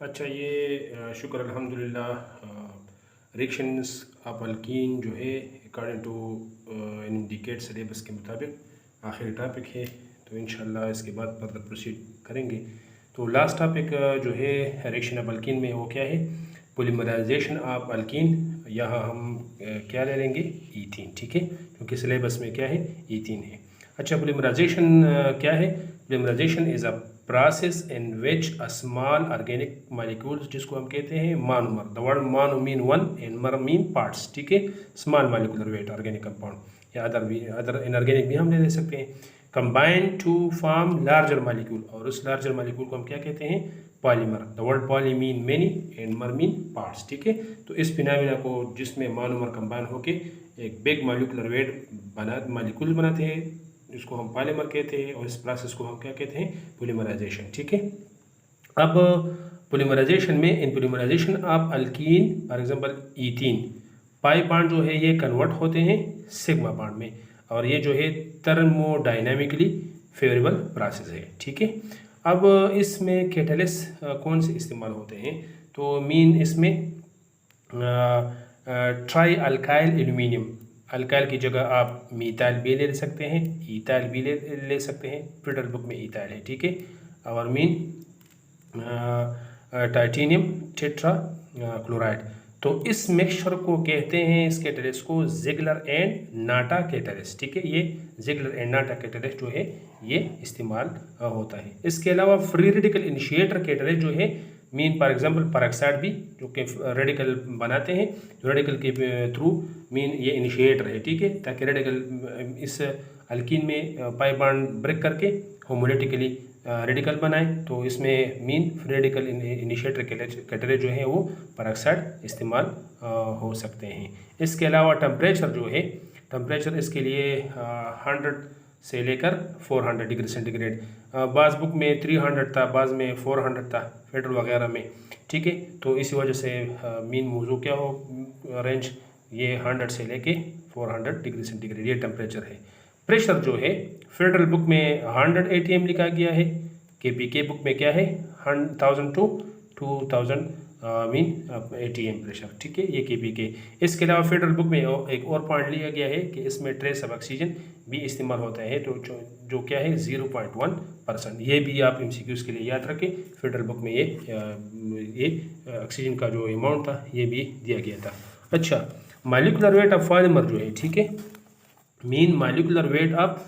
अच्छा ये शुक्र अल्हम्दुलिल्लाह रिएक्शंस ऑफ अल्कीन जो है अकॉर्डिंग टू इंडिकेट सिलेबस के मुताबिक आखिरी टॉपिक है। तो इंशाल्लाह इसके बाद फर्दर प्रोसीड करेंगे। तो लास्ट टॉपिक जो है रिएक्शन ऑफ अल्कीन में वो क्या है, पॉलीमराइजेशन ऑफ अल्कीन। यहाँ हम क्या ले लेंगे, ईथीन। ठीक है, क्योंकि सिलेबस में क्या है, ईथीन है। अच्छा, पॉलीमराइजेशन क्या है? Polymerisation is a process in which a small organic molecules, जिसको हम कहते हैं monomer, the word mono mean one and mer mean parts. ठीक है, small molecular weight organic compound या अदर इनऑर्गेनिक भी हम ले सकते हैं, combine to form larger molecule. और उस लार्जर मॉलिक्यूल को हम क्या कहते हैं, polymer. The word poly mean many and mer mean parts. ठीक है, तो इस फिनोमेना को जिसमें मोनोमर कंबाइन होके एक बिग मॉलिक्यूलर वेट मॉलिक्यूल बनाते हैं, इसको हम पॉलीमर कहते हैं, और इस प्रोसेस को हम क्या कहते हैं, पॉलीमराइजेशन। ठीक है, अब पॉलीमराइजेशन में, in polymerization of alkene for example ethene, pi bond जो है ये कन्वर्ट होते हैं सिग्मा बॉन्ड में, और ये जो है थर्मोडायनामिकली फेवरेबल प्रोसेस है। ठीक है, अब इसमें कैटलिस्ट कौन से इस्तेमाल होते हैं, तो मीन इसमें ट्राई अल्काइल एल्यूमिनियम, अल्काइल की जगह आप मीथाइल भी ले सकते हैं, ईथाइल भी ले सकते हैं, फिडर बुक में ईथाइल है। ठीक है, और मीन टाइटेनियम टेट्रा क्लोराइड। तो इस मिक्सचर को कहते हैं, इस कैटलिस्ट को जिगलर एंड नाटा कैटलिस्ट। ठीक है, ये जिगलर एंड नाटा कैटलिस्ट जो है ये इस्तेमाल होता है। इसके अलावा फ्री रेडिकल इनिशिएटर कैटलिस्ट जो है, मीन फॉर एग्जांपल पेरोक्साइड भी जो कि रेडिकल बनाते हैं, जो रेडिकल के थ्रू मीन ये इनिशिएटर है। ठीक है, ताकि रेडिकल इस अल्कीन में पाई बॉन्ड ब्रेक करके होमोलिटिकली रेडिकल बनाए। तो इसमें मीन रेडिकल इनिशिएटर कैटलिस्ट जो है वो पेरोक्साइड इस्तेमाल हो सकते हैं। इसके अलावा टेम्परेचर जो है, टेम्परेचर इसके लिए 100 से लेकर 400 डिग्री सेंटीग्रेड, बाज़ बुक में 300 था, बाज़ में 400 था, फेडरल वगैरह में। ठीक है, तो इसी वजह से मीन मौजू क्या हो, रेंज ये 100 से लेके 400 डिग्री सेंटीग्रेड ये टेम्परेचर है। प्रेशर जो है फेडरल बुक में 100 ATM लिखा गया है, KPK बुक में क्या है 1000 टू 2000 मीन ATM प्रेशर। ठीक है, ये KPK। इसके अलावा फेडरल बुक में एक और पॉइंट लिया गया है कि इसमें ट्रेस ऑफ ऑक्सीजन भी इस्तेमाल होता है, तो जो क्या है 0.1%। ये भी आप MCQs के लिए याद रखें, फेडरल बुक में ये ऑक्सीजन का जो अमाउंट था ये भी दिया गया था। अच्छा, मॉलिक्यूलर वेट ऑफ पॉलीमर जो है, ठीक है, mean molecular weight of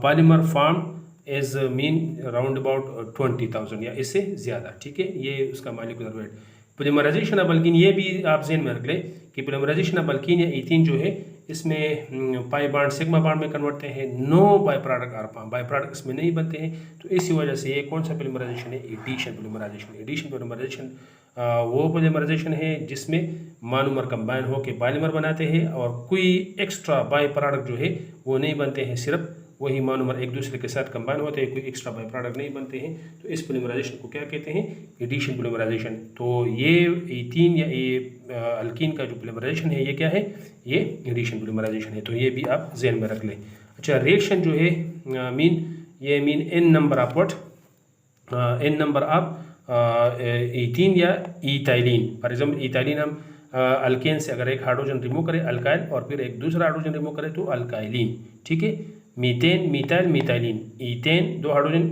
polymer form is mean round about 20,000 या इससे ज़्यादा। ठीक है, ये उसका molecular weight. Polymerization of alkene, ये भी आप ज़हन में रख लें कि पॉलीमराइजेशन ऑफ अल्कीन या ईथीन जो है, इसमें पाई बॉन्ड सिग्मा बॉन्ड में कन्वर्ट होते हैं, no by product are by product इसमें नहीं बनते हैं। तो इसी वजह से ये कौन सा पॉलीमराइजेशन है, एडिशन पॉलीमराइजेशन। एडिशन पॉलीमराइजेशन वो पॉलीमराइजेशन है जिसमें मोनोमर कंबाइन होकर पॉलीमर बनाते हैं, और कोई एक्स्ट्रा बाई प्रोडक्ट जो है वो नहीं बनते हैं, सिर्फ वही मोनोमर एक दूसरे के साथ कंबाइन होते हैं, कोई एक्स्ट्रा बाई प्रोडक्ट नहीं बनते हैं। तो इस पॉलीमराइजेशन को क्या कहते हैं, एडिशन पॉलीमराइजेशन। तो ये ईथीन या ये अल्कीन का जो पॉलीमराइजेशन है ये क्या है, ये एडिशन पॉलीमराइजेशन है। तो ये भी आप जहन में रख लें। अच्छा, रिएक्शन जो है मीन ये mean n number of what, n number of ethene या इथाइलिन। फॉर एग्जाम्पल इथाइलिन हम अल्केन से अगर एक हाइड्रोजन रिमूव करें अल्काइल, और फिर एक दूसरा हाइड्रोजन रिमूव करें तो अल्काइलिन। ठीक है, मीथेन मीथाइल मीथाइलिन, ईथेन 2 हाइड्रोजन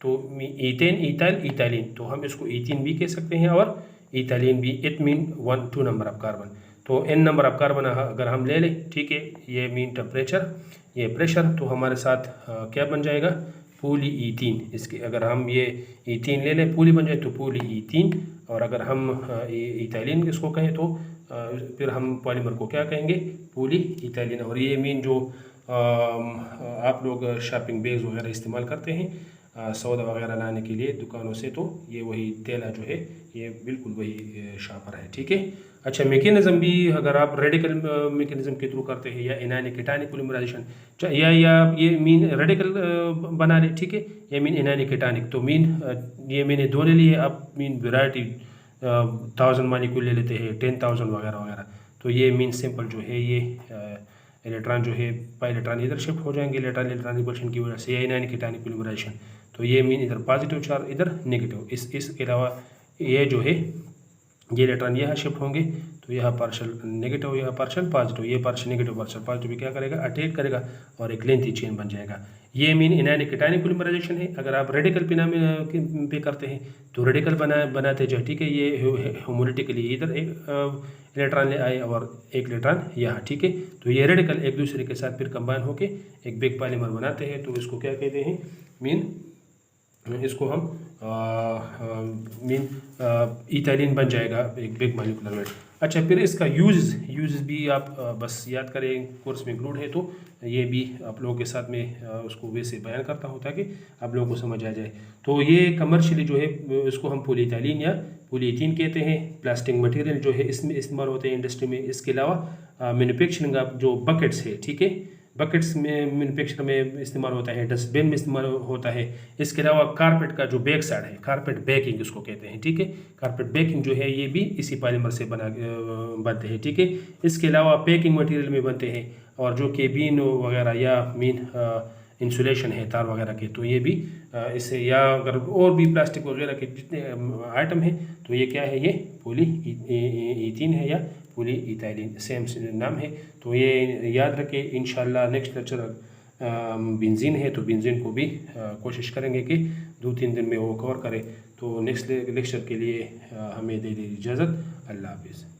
तो ईथेन इथाइल इथाइलिन, तो हम इसको ईथीन भी कह सकते हैं और इथाइलिन भी। It mean 2 number of carbon. तो n नंबर ऑफ कार्बन अगर हम ले लें, ठीक है, ये मीन टेम्परेचर, ये प्रेशर, तो हमारे साथ क्या बन जाएगा, पूली ईथीन। इसके अगर हम ये ईथीन ले लें, पूली बन जाए तो पूली ईथीन, और अगर हम इथाइलिन इसको कहें तो फिर हम पॉलीमर को क्या कहेंगे, पूली इथाइलिन। और ये मीन जो आप लोग शॉपिंग बैग्स वगैरह इस्तेमाल करते हैं सौदा वगैरह लाने के लिए दुकानों से, तो ये वही तेला जो है ये बिल्कुल वही शापर है। ठीक है, अच्छा, मैकेनिज्म भी अगर आप रेडिकल मैकेनिज्म के थ्रू करते हैं या इनानिक कीटानिक पॉलीमराइजेशन, या ये मीन रेडिकल बना ले। ठीक है, ये मीन इनानिक कीटानिक, तो मीन ये मैंने दो ले लिए, आप मीन वेराइटी 1000 मॉलिक्यूल ले लेते हैं, 10,000 वगैरह वगैरह। तो ये मीन सिंपल जो है ये इलेक्ट्रॉन जो है पाई इलेक्ट्रॉन इधर शिफ्ट हो जाएंगे इलेक्ट्रॉन रिपल्शन की वजह से, या इनानिक कीटानिक पॉलीमराइजेशन। तो ये मीन इधर पॉजिटिव चार्ज इधर नेगेटिव। इसके अलावा ये जो है ये इलेक्ट्रॉन यहाँ शिफ्ट होंगे, तो यह पार्शियल नेगेटिव, यह पार्शियल पॉजिटिव, ये पार्शियल नेगेटिव पार्शियल पॉजिटिव क्या करेगा, अटैक करेगा और एक लेंथी चेन बन जाएगा। ये मीन इनआयनिक कैटायनिक पॉलीमराइजेशन है। अगर आप रेडिकल पे करते हैं तो रेडिकल बनाते जाए, ठीक है। ये ह्यूमिडिटी के लिए इधर एक इलेक्ट्रॉन ले आए और एक इलेक्ट्रॉन यहाँ, ठीक है। तो ये रेडिकल एक दूसरे के साथ फिर कंबाइन होके एक बिग पॉलीमर बनाते हैं, तो इसको क्या कहते हैं, मीन इसको हम इथाइलिन बन जाएगा एक बिग मॉलिक्यूलर वेट। अच्छा, फिर इसका यूज भी आप बस याद करें, कोर्स में इंक्लूड है, तो ये भी आप लोगों के साथ में उसको वैसे बयान करता हूँ ताकि आप लोगों को समझ आ जाए। तो ये कमर्शियली जो है इसको हम पॉलीइथाइलिन या पॉलीइथीन कहते हैं। प्लास्टिक मटेरियल जो है इसमें इस्तेमाल होते हैं इंडस्ट्री में। इसके अलावा मैन्युफैक्चरिंग का जो बकेट्स है, ठीक है, बकेट्स में मैन्युफैक्चर में इस्तेमाल होता है, डस्टबिन में इस्तेमाल होता है। इसके अलावा कारपेट का जो बैक साइड है, कारपेट बेकिंग इसको कहते हैं, ठीक है। कारपेट बेकिंग जो है ये भी इसी पॉलीमर से बनते हैं, ठीक है। इसके अलावा पैकिंग मटेरियल में बनते हैं, और जो केबिन वगैरह या मीन इंसुलेशन है तार वगैरह के, तो ये भी इससे, या अगर और भी प्लास्टिक वगैरह के जितने आइटम हैं, तो ये क्या है, ये पॉलीइथीन है या पॉलीइथाइलिन, सेम नाम है। तो ये याद रखें। इंशाल्लाह नेक्स्ट लेक्चर बेंजीन है, तो बेंजीन को भी कोशिश करेंगे कि 2-3 दिन में वो कवर करें। तो नेक्स्ट लेक्चर के लिए हमें दे दीजिए इजाज़त। अल्लाह हाफिज़।